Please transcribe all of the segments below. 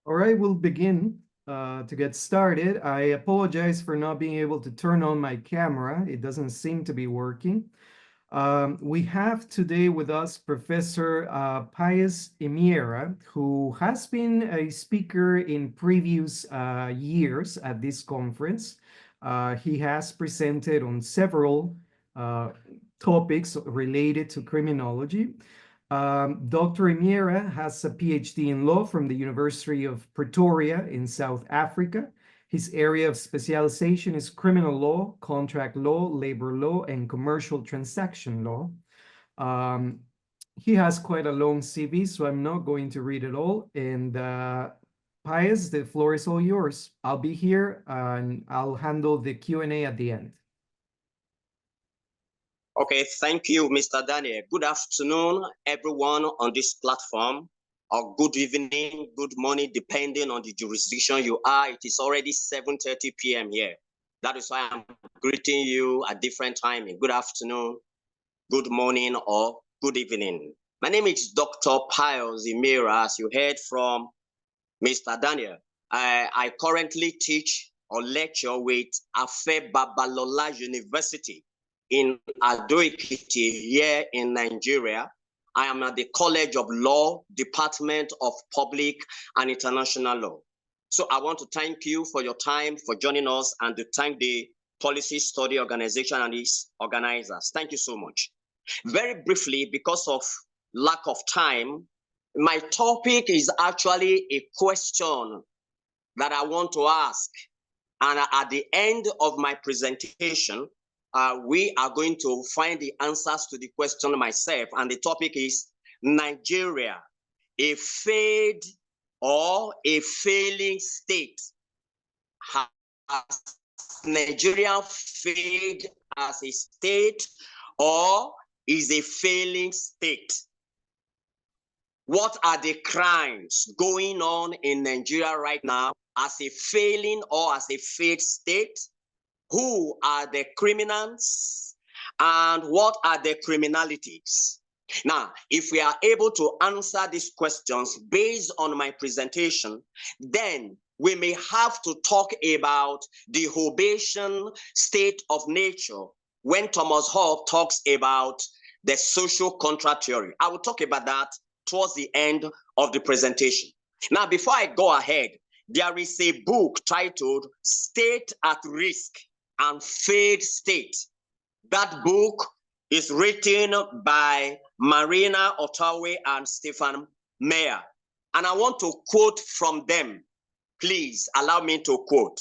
All right, we'll begin to get started. I apologize for not being able to turn on my camera. It doesn't seem to be working. We have today with us Professor Pius Emiera, who has been a speaker in previous years at this conference. He has presented on several uh, topics related to criminology. Dr. Emiera has a PhD in law from the University of Pretoria in South Africa. His area of specialization is criminal law, contract law, labor law, and commercial transaction law. Um, he has quite a long CV, so I'm not going to read it all. And Pius, the floor is all yours. I'll be here and I'll handle the Q&A at the end. Okay, thank you, Mr. Daniel. Good afternoon, everyone on this platform, or good evening, good morning, depending on the jurisdiction you are. It is already 7:30 p.m. here. That is why I'm greeting you at different timing. Good afternoon, good morning, or good evening. My name is Dr. Pius Emiera, as you heard from Mr. Daniel. I currently teach or lecture with Afe Babalola University in Ado-Ekiti here in Nigeria. I am at the College of Law, Department of Public and International Law. So I want to thank you for your time, for joining us, and to thank the Policy Study Organization and its organizers. Thank you so much. Very briefly, because of lack of time, my topic is actually a question that I want to ask. And at the end of my presentation, we are going to find the answers to the question myself. And the topic is Nigeria, a failed or a failing state. Has Nigeria failed as a state or is a failing state? What are the crimes going on in Nigeria right now as a failing or as a failed state? Who are the criminals and what are the criminalities? Now, if we are able to answer these questions based on my presentation, then we may have to talk about the Hobbesian state of nature when Thomas Hobbes talks about the social contract theory. I will talk about that towards the end of the presentation. Now, before I go ahead, there is a book titled State at Risk and Failed State. That book is written by Marina Otawe and Stephen Meyer. And I want to quote from them. Please allow me to quote.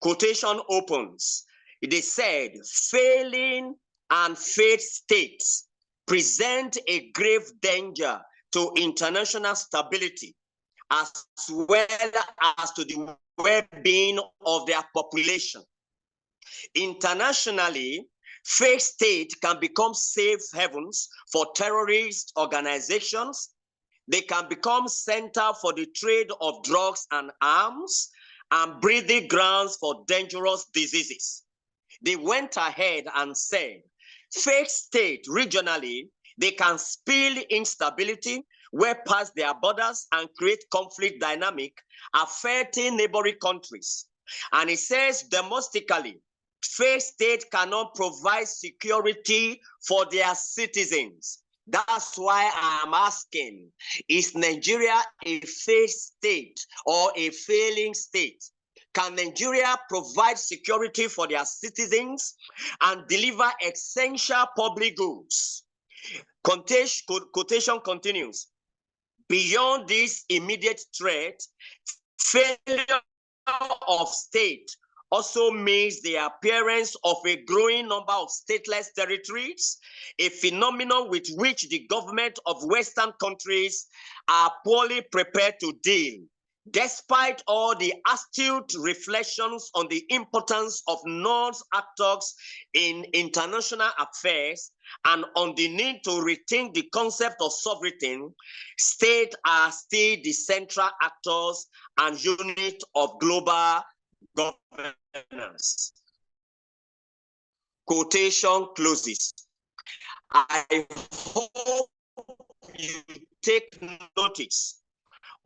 Quotation opens. They said, failing and failed states present a grave danger to international stability as well as to the well-being of their population. Internationally, failed states can become safe havens for terrorist organizations. They can become center for the trade of drugs and arms and breeding grounds for dangerous diseases. They went ahead and said, failed states regionally, they can spill instability way past their borders and create conflict dynamic affecting neighboring countries. And it says domestically, failed states cannot provide security for their citizens. That's why I'm asking, is Nigeria a failed state or a failing state? Can Nigeria provide security for their citizens and deliver essential public goods? Quotation continues. Beyond this immediate threat, failure of state also means the appearance of a growing number of stateless territories, a phenomenon with which the government of Western countries are poorly prepared to deal. Despite all the astute reflections on the importance of non-actors in international affairs and on the need to rethink the concept of sovereignty, states are still the central actors and unit of global governance. Quotation closes. I hope you take notice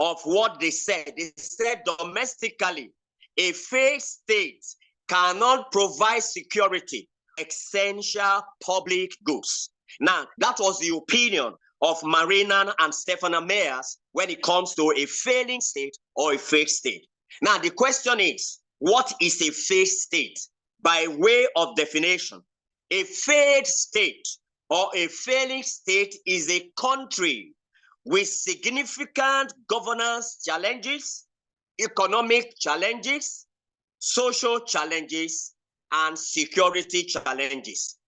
of what they said. They said domestically, a failed state cannot provide security, essential public goods. Now, that was the opinion of Marinan and Stefana Meyers when it comes to a failing state or a failed state. Now, the question is, what is a failed state? By way of definition, a failed state or a failing state is a country with significant governance challenges, economic challenges, social challenges, and security challenges.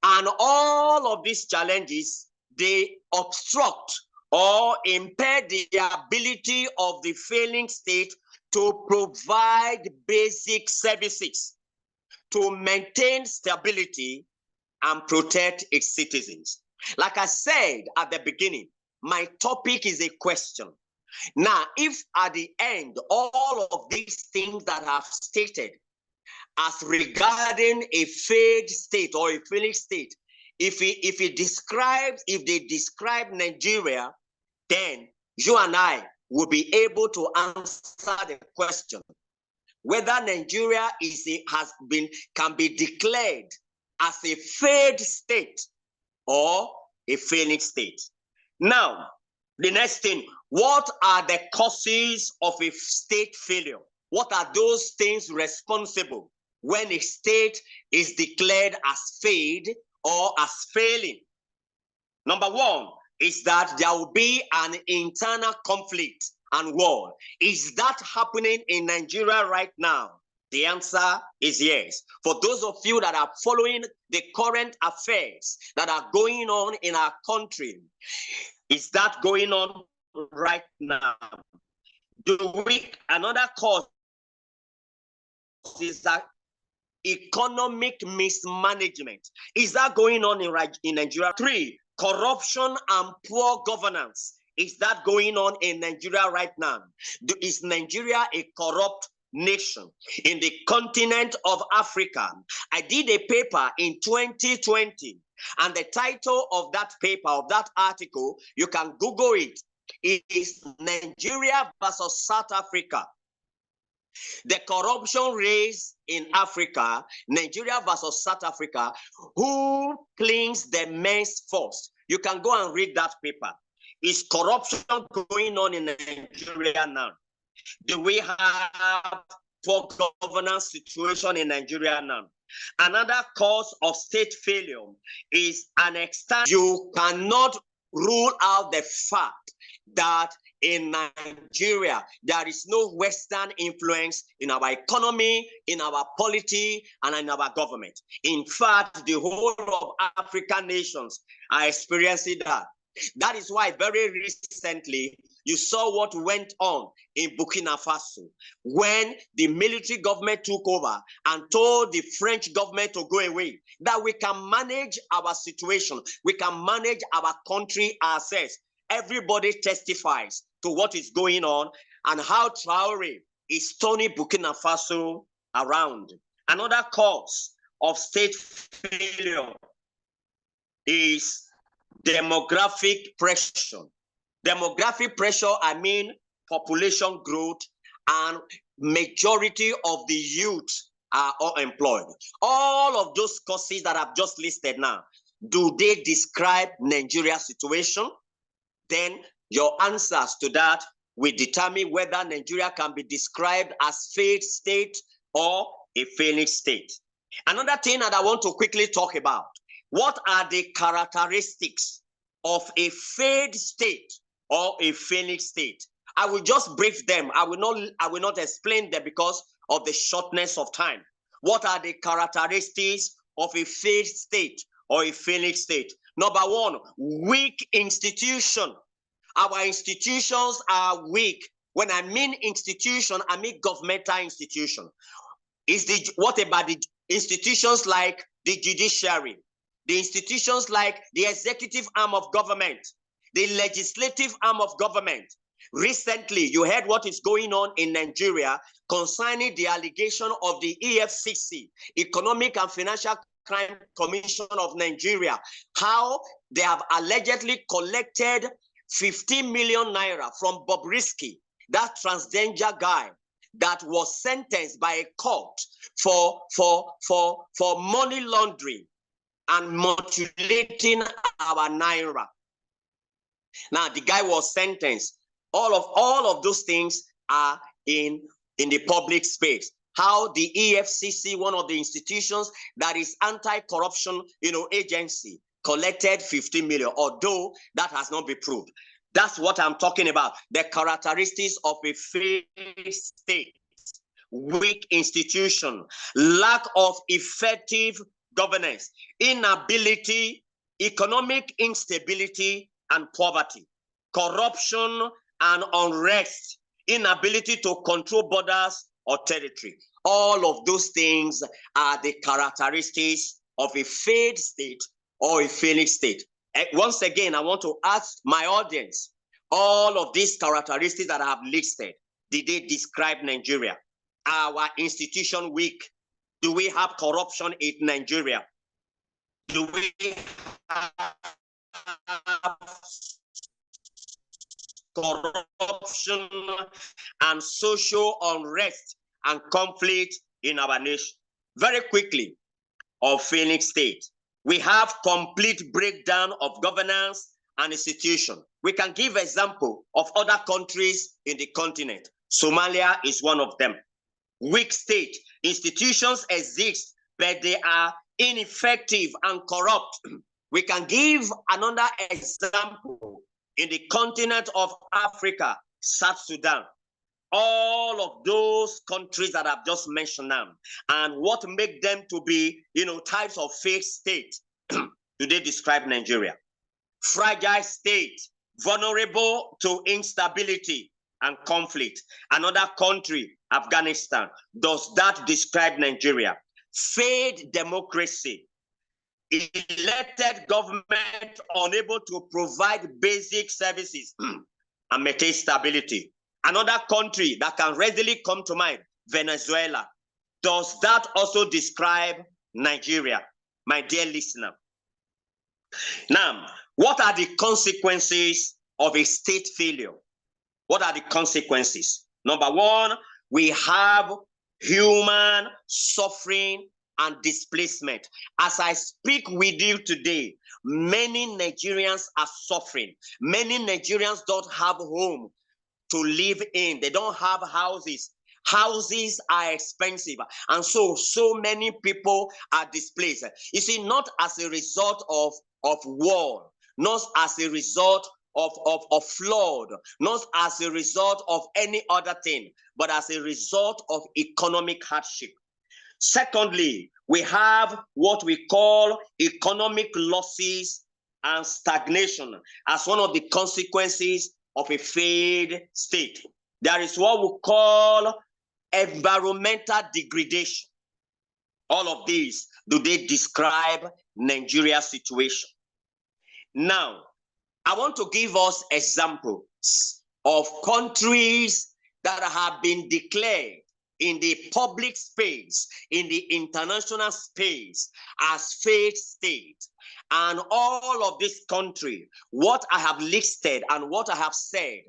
And all of these challenges, they obstruct or impair the ability of the failing state to provide basic services, to maintain stability and protect its citizens. Like I said at the beginning, my topic is a question. Now, if at the end, all of these things that I've stated as regarding a failed state or a failing state, if they describe Nigeria, then you and I will be able to answer the question whether Nigeria can be declared as a failed state or a failing state. Now, the next thing, what are the causes of a state failure? What are those things responsible when a state is declared as failed or as failing? Number one is that there will be an internal conflict and war. Is that happening in Nigeria right now? The answer is yes. For those of you that are following the current affairs that are going on in our country, is that going on right now? Another cause is that economic mismanagement. Is that going on in Nigeria? 3, corruption and poor governance. Is that going on in Nigeria right now? Is Nigeria a corrupt nation in the continent of Africa? I did a paper in 2020, and the title of that paper, of that article, you can Google it. It is Nigeria versus South Africa. The corruption race in Africa, Nigeria versus South Africa, who cleans the mess first? You can go and read that paper. Is corruption going on in Nigeria now? Do we have poor governance situation in Nigeria now? Another cause of state failure is an extent. You cannot rule out the fact that in Nigeria, there is no Western influence in our economy, in our polity, and in our government. In fact, the whole of African nations are experiencing that. That is why very recently, you saw what went on in Burkina Faso when the military government took over and told the French government to go away, that we can manage our situation, we can manage our country ourselves. Everybody testifies to what is going on and how Traore is turning Burkina Faso around. Another cause of state failure is demographic pressure. Demographic pressure, I mean population growth, and majority of the youth are unemployed. All of those causes that I've just listed now, do they describe Nigeria's situation? Then your answers to that will determine whether Nigeria can be described as failed state or a failing state. Another thing that I want to quickly talk about, what are the characteristics of a failed state or a failing state? I will just brief them. I will not explain them because of the shortness of time. What are the characteristics of a failed state or a failing state? Number one, weak institution. Our institutions are weak. When I mean institution, I mean governmental institution. What about the institutions like the judiciary, the institutions like the executive arm of government, the legislative arm of government? Recently, you heard what is going on in Nigeria concerning the allegation of the EFCC, Economic and Financial Crime Commission of Nigeria, how they have allegedly collected 15 million naira from Bobrisky, that transgender guy that was sentenced by a court for money laundering and manipulating our naira. Now the guy was sentenced. All of those things are in the public space. How the EFCC, one of the institutions that is anti-corruption, agency, collected 15 million, although that has not been proved. That's what I'm talking about. The characteristics of a failed state: weak institution, lack of effective governance, inability, economic instability and poverty, corruption and unrest, inability to control borders or territory. All of those things are the characteristics of a failed state or a failing state. Once again, I want to ask my audience, all of these characteristics that I have listed, did they describe Nigeria? Our institution weak? Do we have corruption in Nigeria? Do we have corruption and social unrest and conflict in our nation? Very quickly, of failing state, we have complete breakdown of governance and institution. We can give example of other countries in the continent. Somalia is one of them. Weak state. Institutions exist, but they are ineffective and corrupt. We can give another example in the continent of Africa, South Sudan. All of those countries that I've just mentioned now, and what make them to be, types of failed state. Do they describe Nigeria? Fragile state, vulnerable to instability and conflict. Another country, Afghanistan. Does that describe Nigeria? Failed democracy, elected government unable to provide basic services and maintain stability. Another country that can readily come to mind, Venezuela. Does that also describe Nigeria, my dear listener? Now, what are the consequences of a state failure? What are the consequences? Number one, we have human suffering and displacement. As I speak with you today, many Nigerians are suffering. Many Nigerians don't have home to live in. They don't have houses. Houses are expensive. And so many people are displaced. You see, not as a result of war, not as a result of flood, not as a result of any other thing, but as a result of economic hardship. Secondly, we have what we call economic losses and stagnation as one of the consequences of a failed state. There is what we call environmental degradation. All of these, do they describe Nigeria's situation? Now, I want to give us examples of countries that have been declared in the public space, in the international space, as failed state. And all of this country, what I have listed and what I have said,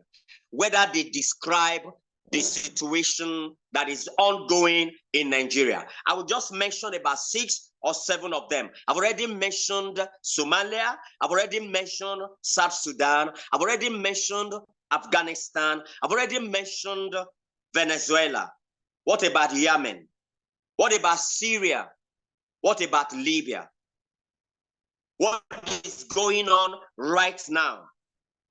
whether they describe the situation that is ongoing in Nigeria. I will just mention about 6 or 7 of them. I've already mentioned Somalia. I've already mentioned South Sudan. I've already mentioned Afghanistan. I've already mentioned Venezuela. What about Yemen? What about Syria? What about Libya? What is going on right now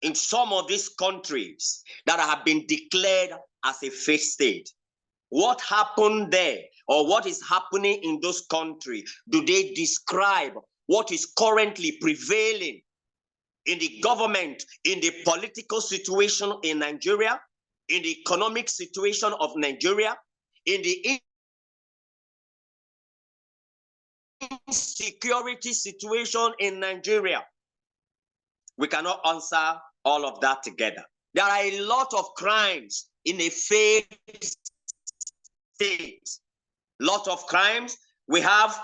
in some of these countries that have been declared as a failed state? What happened there, or what is happening in those countries? Do they describe what is currently prevailing in the government, in the political situation in Nigeria, in the economic situation of Nigeria, in the insecurity situation in Nigeria? We cannot answer all of that together. There are a lot of crimes in a failed state. Lot of crimes. We have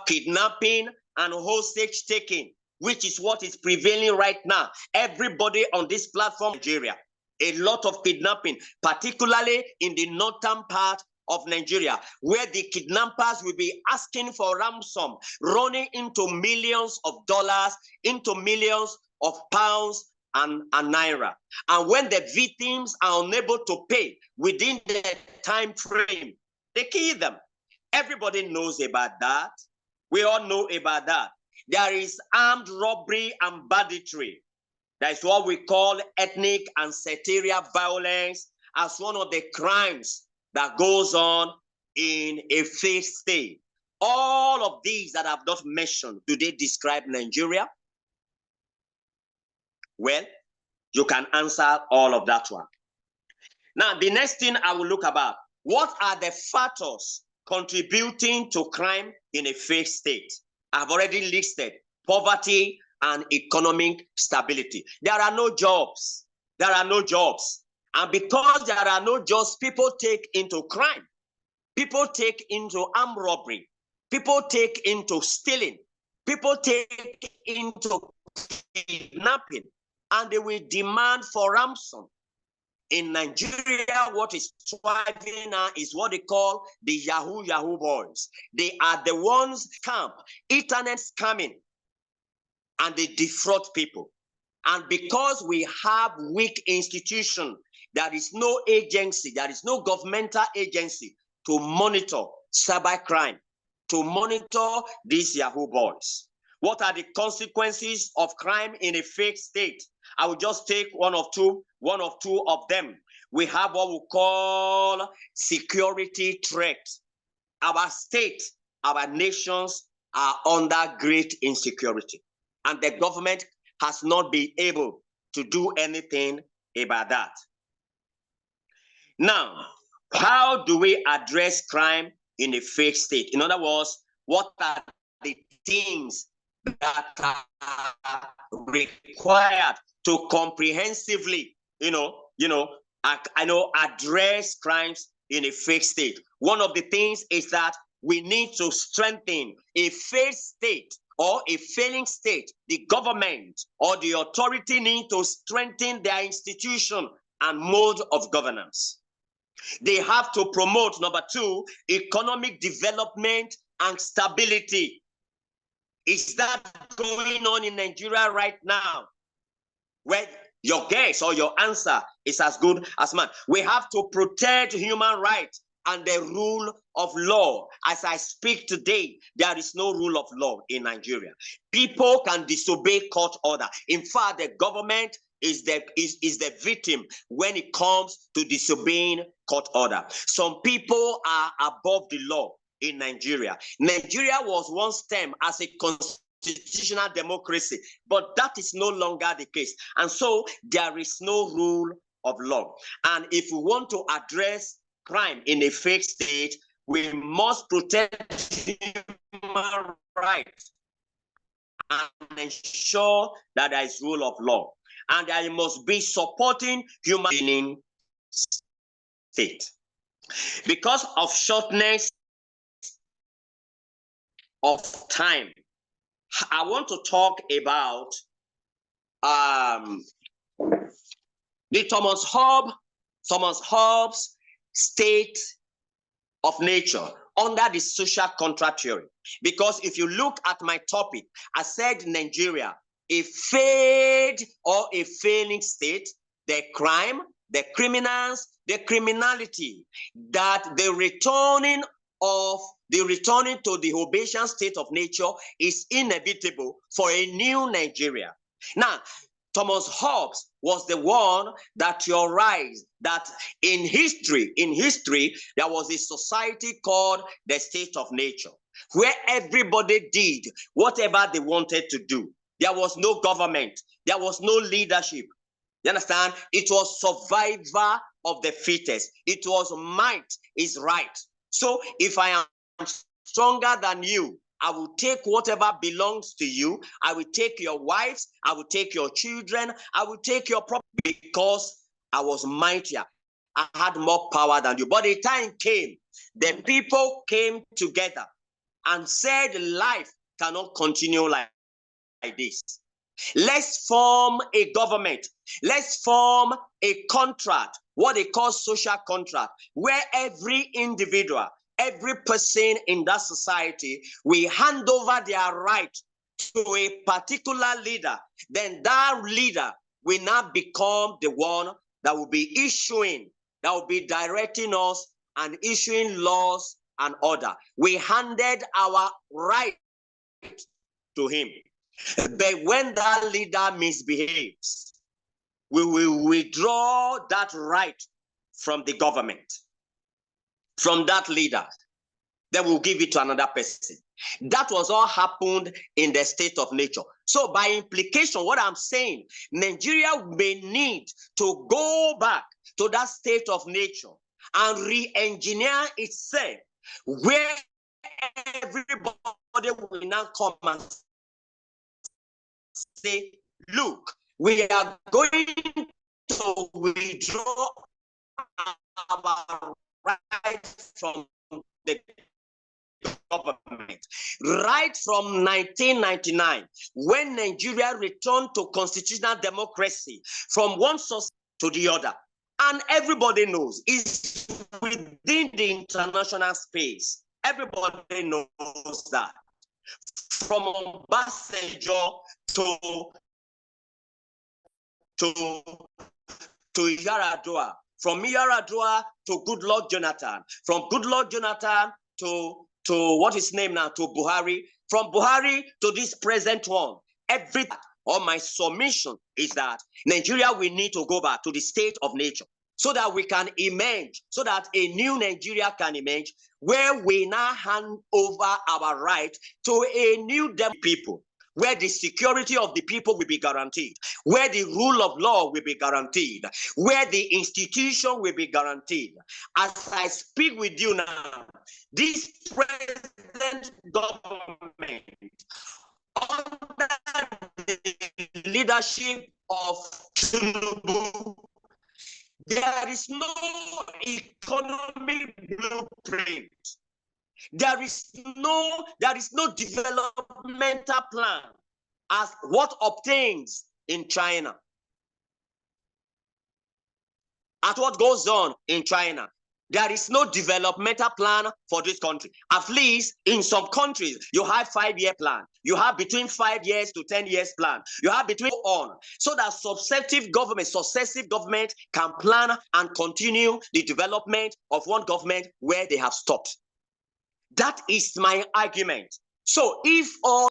kidnapping and hostage taking which is what is prevailing right now. Everybody on this platform, Nigeria, a lot of kidnapping, particularly in the northern part of Nigeria, where the kidnappers will be asking for ransom, running into millions of dollars, into millions of pounds and naira. And when the victims are unable to pay within the time frame, they kill them. Everybody knows about that. We all know about that. There is armed robbery and banditry. That is what we call ethnic and sectarian violence as one of the crimes that goes on in a failed state. All of these that I've not mentioned, do they describe Nigeria? Well, you can answer all of that one. Now, the next thing I will look about, what are the factors contributing to crime in a failed state? I've already listed poverty and economic stability. There are no jobs. There are no jobs. And because there are no jobs, people take into crime. People take into armed robbery. People take into stealing. People take into kidnapping. And they will demand for ransom. In Nigeria, what is thriving now is what they call the Yahoo boys. They are the ones scam, internet scamming, and they defraud people. And because we have weak institutions, there is no agency, there is no governmental agency to monitor cybercrime, to monitor these Yahoo boys. What are the consequences of crime in a fake state? I will just take one or two of them. We have what we call security threat. Our state, our nations are under great insecurity, and the government has not been able to do anything about that. Now, how do we address crime in a fake state? In other words, what are the things that are required to comprehensively, address crimes in a fake state? One of the things is that we need to strengthen a failed state or a failing state. The government or the authority need to strengthen their institution and mode of governance. They have to promote, number two, economic development and stability. Is that going on in Nigeria right now? Well, your guess or your answer is as good as mine. We have to protect human rights and the rule of law. As I speak today, there is no rule of law in Nigeria. People can disobey court order. In fact, the government is the victim when it comes to disobeying court order. Some people are above the law in Nigeria. Nigeria was once termed as a constitutional democracy, but that is no longer the case. And so there is no rule of law. And if we want to address crime in a fake state, we must protect human rights and ensure that there is rule of law. And there must be supporting human state. Because of shortness of time, I want to talk about the Thomas Hobbes state of nature under the social contract theory. Because if you look at my topic, I said Nigeria, a failed or a failing state, the crime, the criminals, the criminality, that the returning to the Hobbesian state of nature is inevitable for a new Nigeria. Now, Thomas Hobbes was the one that theorized that in history, there was a society called the state of nature, where everybody did whatever they wanted to do. There was no government. There was no leadership. You understand? It was survivor of the fittest. It was might is right. So if I am stronger than you, I will take whatever belongs to you. I will take your wives. I will take your children. I will take your property because I was mightier. I had more power than you. But the time came, the people came together and said life cannot continue like this. Let's form a government. Let's form a contract, what they call social contract, where every individual, every person in that society will hand over their right to a particular leader. Then that leader will now become the one that will be issuing, that will be directing us and issuing laws and order. We handed our right to him. But when that leader misbehaves, we will withdraw that right from the government, from that leader. Then we'll give it to another person. That was all happened in the state of nature. So by implication, what I'm saying, Nigeria may need to go back to that state of nature and re-engineer itself, where everybody will now come and say, look, we are going to withdraw our rights from the government. Right from 1999, when Nigeria returned to constitutional democracy from one source to the other. And everybody knows it's within the international space. Everybody knows that. From Obasanjo to Yaradua, from Yaradua to Goodluck Jonathan, from Goodluck Jonathan to what is named now, to Buhari, from Buhari to this present one. All my submission is that Nigeria will need to go back to the state of nature so that we can emerge, so that a new Nigeria can emerge, where we now hand over our right to a new people, where the security of the people will be guaranteed, where the rule of law will be guaranteed, where the institution will be guaranteed. As I speak with you now, this present government, under the leadership of Tinubu, there is no economic blueprint. There is no developmental plan as what obtains in China, as what goes on in China. There is no developmental plan for this country. At least in some countries, you have 5-year plan. You have between 5 years to 10 years plan. You have between on, so that successive government can plan and continue the development of one government where they have stopped. That is my argument. So if all,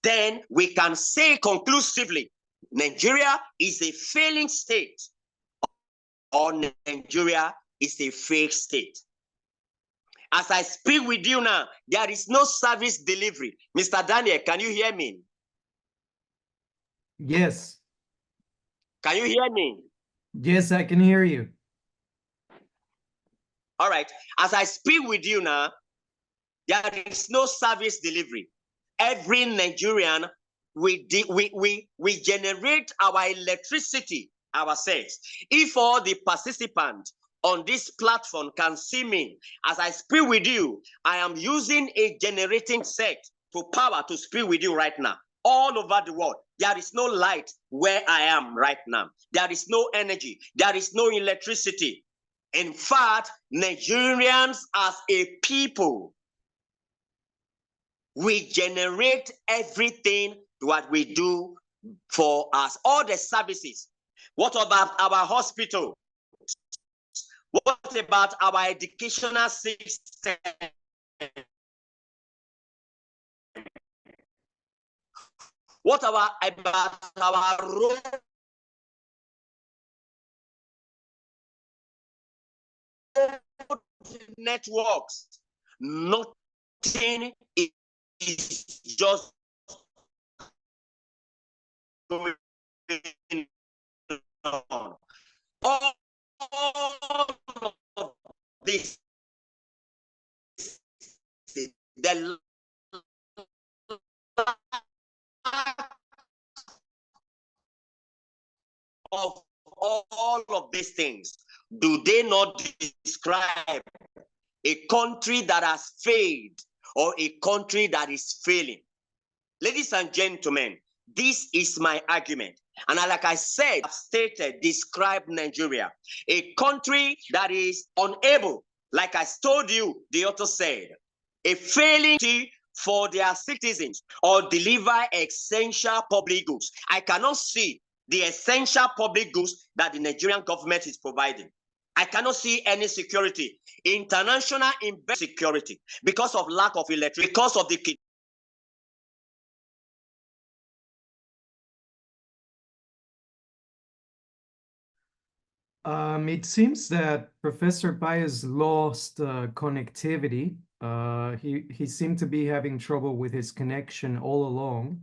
then we can say conclusively, Nigeria is a failing state, or Nigeria is a failed state. As I speak with you now, there is no service delivery. Mr. Daniel, can you hear me? Yes. Can you hear me? Yes, I can hear you. All right. As I speak with you now, there is no service delivery. Every Nigerian, we generate our electricity ourselves. If all the participants on this platform can see me, as I speak with you, I am using a generating set to power to speak with you right now. All over the world, there is no light where I am right now. There is no energy. There is no electricity. In fact, Nigerians as a people, we generate everything what we do for us, all the services. What about our hospital? What about our educational system? What about our road networks? Nothing is just going on. All of this, the of all of these things, do they not describe a country that has failed or a country that is failing? Ladies and gentlemen, This is my argument. And like I said, I've stated, describe Nigeria, a country that is unable, like I told you, the author said, a failing for their citizens or deliver essential public goods. I cannot see the essential public goods that the Nigerian government is providing. I cannot see any security, international security, because of lack of electricity, because of the It seems that Professor Pius lost connectivity. He seemed to be having trouble with his connection all along.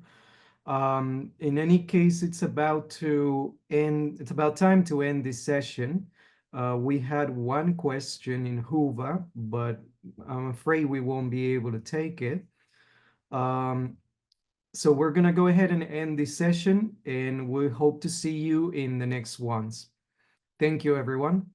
In any case, it's about to end. It's about time to end this session. We had one question in Hoover, but I'm afraid we won't be able to take it. So we're gonna go ahead and end this session, and we hope to see you in the next ones. Thank you, everyone.